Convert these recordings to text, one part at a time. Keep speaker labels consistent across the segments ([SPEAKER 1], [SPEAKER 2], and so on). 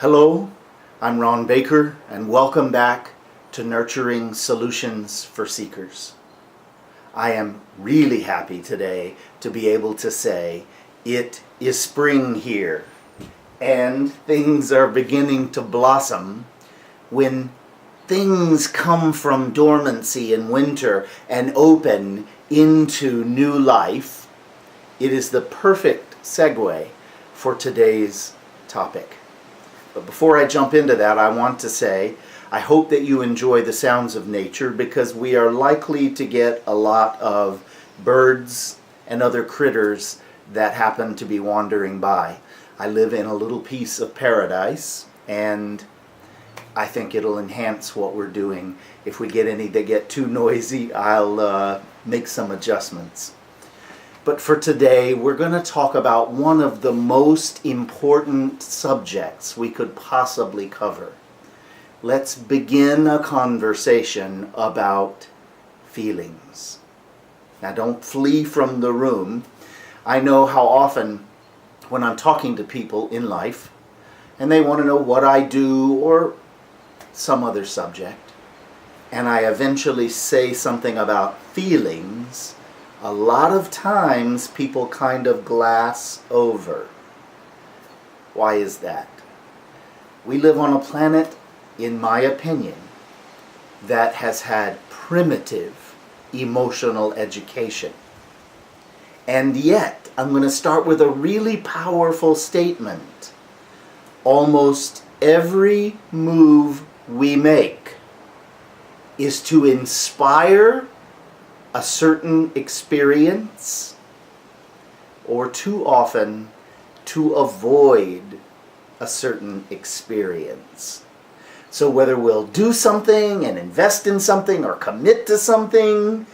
[SPEAKER 1] Hello, I'm Ron Baker, and welcome back to Nurturing Solutions for Seekers. I am really happy today to be able to say it is spring here, and things are beginning to blossom. When things come from dormancy in winter and open into new life, it is the perfect segue for today's topic. But before I jump into that, I want to say I hope that you enjoy the sounds of nature, because we are likely to get a lot of birds and other critters that happen to be wandering by. I live in a little piece of paradise, and I think it'll enhance what we're doing. If we get any that get too noisy, I'll make some adjustments. But for today, we're going to talk about one of the most important subjects we could possibly cover. Let's begin a conversation about feelings. Now, don't flee from the room. I know how often when I'm talking to people in life and they want to know what I do or some other subject, and I eventually say something about feelings, a lot of times people kind of glass over. Why is that? We live on a planet, in my opinion, that has had primitive emotional education. And yet, I'm going to start with a really powerful statement. Almost every move we make is to inspire a certain experience, or too often to avoid a certain experience. So whether we'll do something and invest in something or commit to something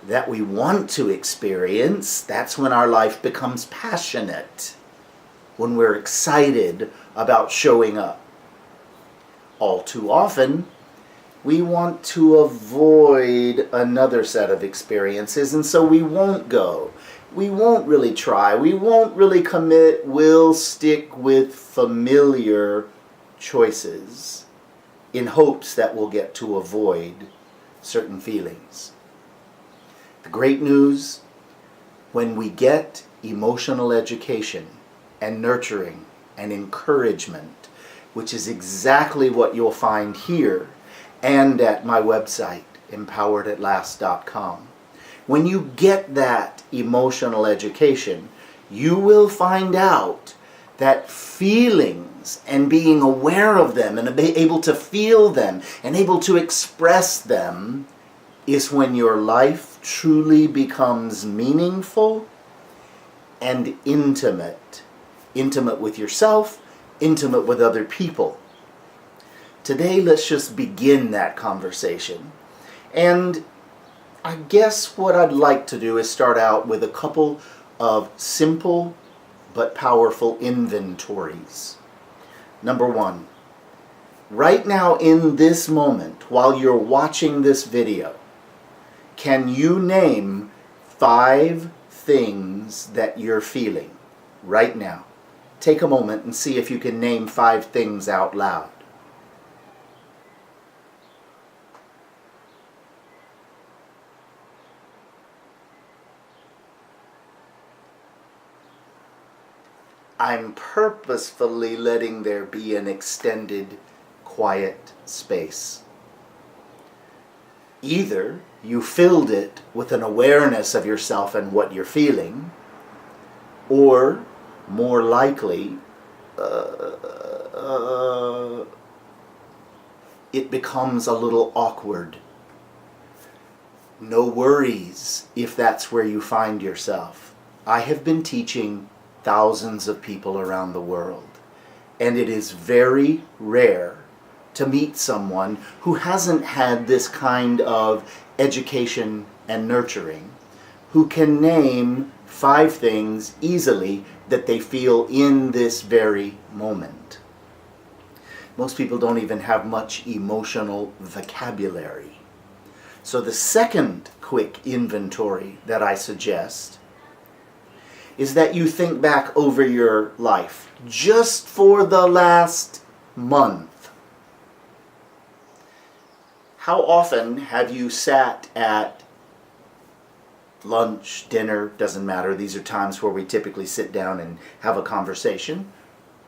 [SPEAKER 1] that we want to experience, that's when our life becomes passionate, when we're excited about showing up. All too often, we want to avoid another set of experiences, and so we won't go. We won't really try. We won't really commit. We'll stick with familiar choices in hopes that we'll get to avoid certain feelings. The great news, when we get emotional education and nurturing and encouragement, which is exactly what you'll find here and at my website, empoweredatlast.com. When you get that emotional education, you will find out that feelings and being aware of them and able to feel them and able to express them is when your life truly becomes meaningful and intimate. Intimate with yourself, intimate with other people. Today, let's just begin that conversation. And I guess what I'd like to do is start out with a couple of simple but powerful inventories. Number one, right now in this moment, while you're watching this video, can you name 5 things that you're feeling right now? Take a moment and see if you can name 5 things out loud. I'm purposefully letting there be an extended, quiet space. Either you filled it with an awareness of yourself and what you're feeling, or more likely, it becomes a little awkward. No worries if that's where you find yourself. I have been teaching thousands of people around the world, and it is very rare to meet someone who hasn't had this kind of education and nurturing, who can name 5 things easily that they feel in this very moment. Most people don't even have much emotional vocabulary. So the second quick inventory that I suggest is that you think back over your life just for the last month. How often have you sat at lunch, dinner, doesn't matter. These are times where we typically sit down and have a conversation,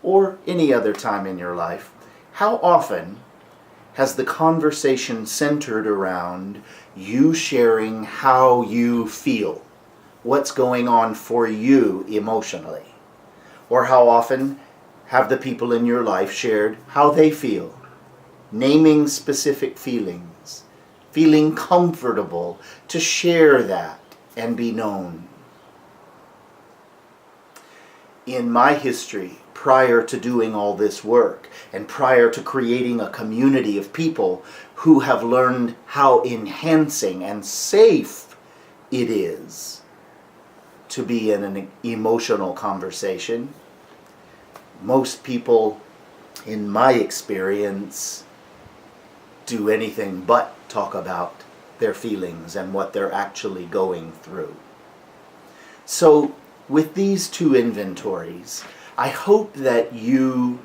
[SPEAKER 1] or any other time in your life. How often has the conversation centered around you sharing how you feel? What's going on for you emotionally? Or how often have the people in your life shared how they feel? Naming specific feelings, feeling comfortable to share that and be known. In my history, prior to doing all this work, and prior to creating a community of people who have learned how enhancing and safe it is to be in an emotional conversation, most people, in my experience, do anything but talk about their feelings and what they're actually going through. So, with these two inventories, I hope that you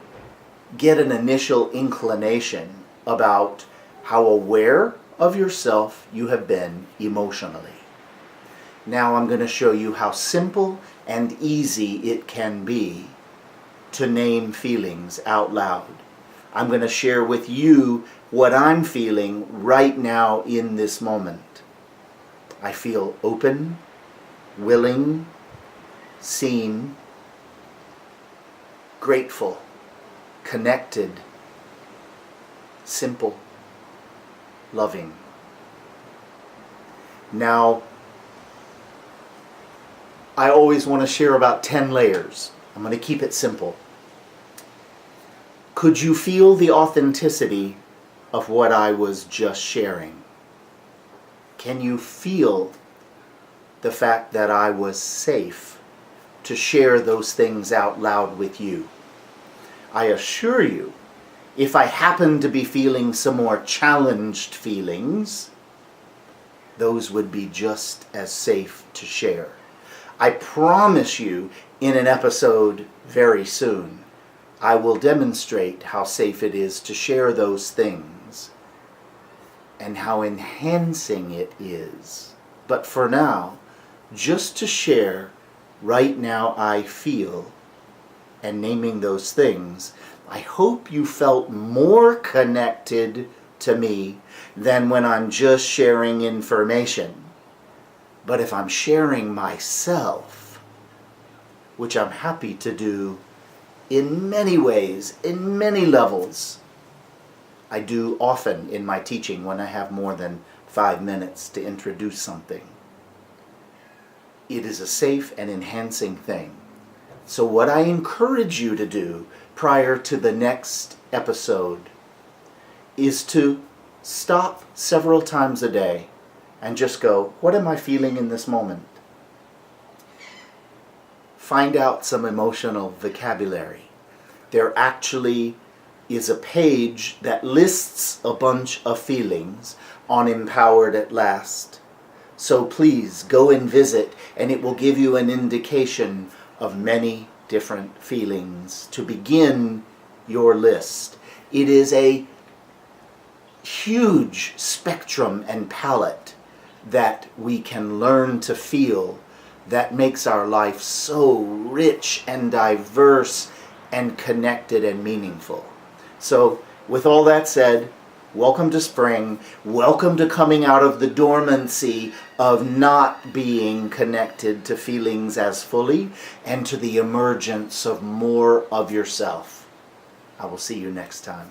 [SPEAKER 1] get an initial inclination about how aware of yourself you have been emotionally. Now I'm going to show you how simple and easy it can be to name feelings out loud. I'm going to share with you what I'm feeling right now in this moment. I feel open, willing, seen, grateful, connected, simple, loving. Now, I always want to share about 10 layers. I'm going to keep it simple. Could you feel the authenticity of what I was just sharing? Can you feel the fact that I was safe to share those things out loud with you? I assure you, if I happen to be feeling some more challenged feelings, those would be just as safe to share. I promise you, in an episode very soon, I will demonstrate how safe it is to share those things and how enhancing it is. But for now, just to share, right now I feel, and naming those things, I hope you felt more connected to me than when I'm just sharing information. But if I'm sharing myself, which I'm happy to do in many ways, in many levels, I do often in my teaching when I have more than 5 minutes to introduce something. It is a safe and enhancing thing. So what I encourage you to do prior to the next episode is to stop several times a day and just go, what am I feeling in this moment? Find out some emotional vocabulary. There actually is a page that lists a bunch of feelings on Empowered at Last. So please go and visit, and it will give you an indication of many different feelings to begin your list. It is a huge spectrum and palette that we can learn to feel that makes our life so rich and diverse and connected and meaningful. So with all that said, welcome to spring. Welcome to coming out of the dormancy of not being connected to feelings as fully and to the emergence of more of yourself. I will see you next time.